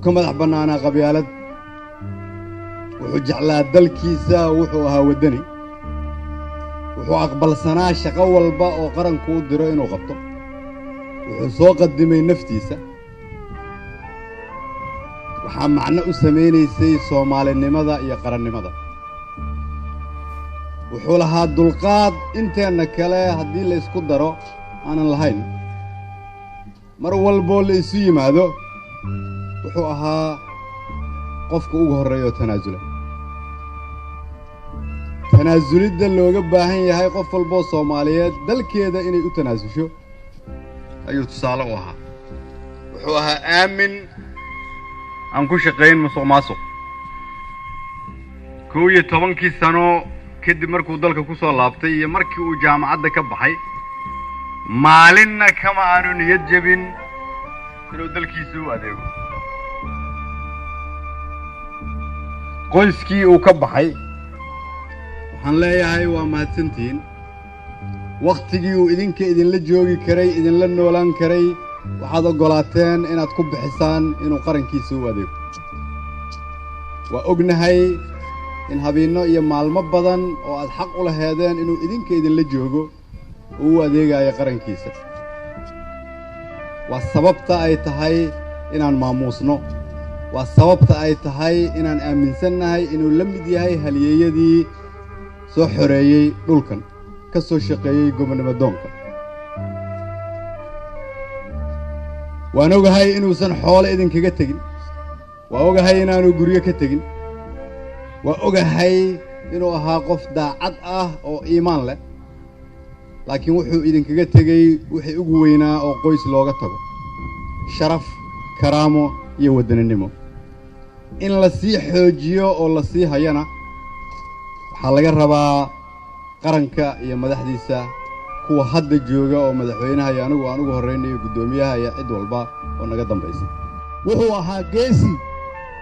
وكما ضحبنا قبيالة وحجعلا دلكيسا وحوها ودني وحو أقبل سنة شقا والبا وقرن كود دروين وغبطه وحو سو قدمي نفتيسا وحا معنا أسميني سي صومالي النمضة إيا قرن النمضة وحو لها الدلقات انتي انكالا هدي اللي اسكو درو أنا الهين مرو والبول يسيم هذا wuxuu ahaa qofka ugu horeeyo tanaasulida looga baahan yahay qof walba Soomaaliyeed dalkeeda inay u tanaasusho ayuu tusaale u ahaa wuxuu ahaa aamin aan ku shaqeyn musuqmaasuq 12 sano kadib markuu dalka ku soo laabtay iyo markii uu jaamacadda ka baxay maalinna kama aanu niyad jabin inuu dalkiisa u adeego qoyskii uu ka baxay waxaan leeyahay waa mahadsantiin waqtigii uu idinla joogi karay idinla noolaan karay waxaad ogolaateen inaad ku bixisaan inuu qarankiisa u adeego waa ognahay in habeeno iyo maalmo badan oo aad xaq u lahaydeen inuu idinla joogo oo u adeegayo qarankiisa waa sababta ay tahay inaan maamuusno waa sababta ay tahay inaan aaminsannahay inuu la mid yahay halyeeyadii soo xoreeyay dhulkan ka soo shaqeeyay gobonimo doonka waan ogahay inuusan xoolo idinkaga tegin waa ogahay inaanu guryo ka tegin waa ogahay inuu ahaa qof daacad ah oo iimaan leh laakiin wuxuu idinkaga tegay wixii ugu weynaa oo qoys looga tago sharaf karaamo iyo wadaninimo in la sii xoojiyo oo la sii hayana waxaa laga rabaa qaranka iyo madaxdiisa kuwa hadda jooga oo madaxweynaha iyo anigu aan ugu horeynayo gudoomiyaha iyo cid walba oo naga dambaysa wuxuu ahaa geesi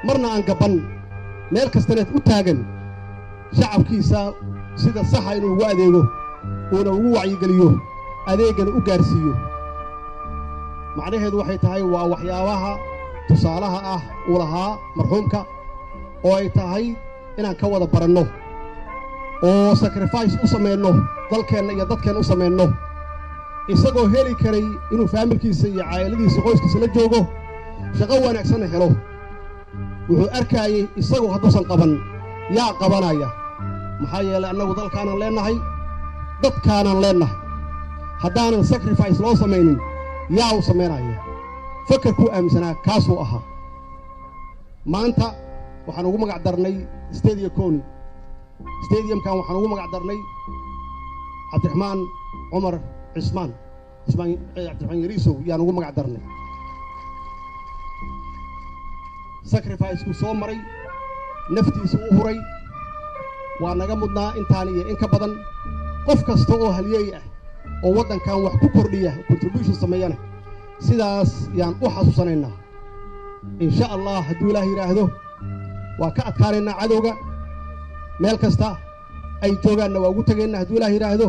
marna aan gaban meel kastana u taagan shacabkiisa sida sax ah inuu ugu adeego uuna ugu wacyigeliyo adeegana u gaarsiiyo macnaheedu waxay tahay waa waxyaabaha tusaalaha ah uu lahaa marxuumka oo ay tahay inaan ka wada baranno oo sacrifice u sameeyno dalkeena iyo dadkeena u sameeyno isagoo heli karay inuu familkiisa iyo caa'iladiisa qoyskiisa la joogo shaqo wanaagsan helo wuxuu arkayay isagoo hadduusan qaban yaa qabanaya maxaa yeelay annagu dalkaanan leenahay dadkaanan leenahay haddaanan sacrifice loo samaynin yaa u sameynaya fakarkuu aaminsanaa kaasuu ahaa maanta waxaan ugu magac darnay stadiumkan waxaan ugu magac darnay cabdiraxmaan cumar cismaan cabdiraxmaan yariisow yaan ugu magac darnay sacrifice-ku soo maray naftiisa u huray waa naga mudnaa intaan iyo in ka badan qof kasta oo halyeey ah oo waddankan wax ku kordhiya contribution sameeyana sidaas yaan u xasuusanaynaa insha Allah hadduu Ilaahay yiraahdo waa ka adkaanaynaa cadowga meel kasta ay joogaanna waa ugu tagaynaa hadduu Ilaahay yiraahdo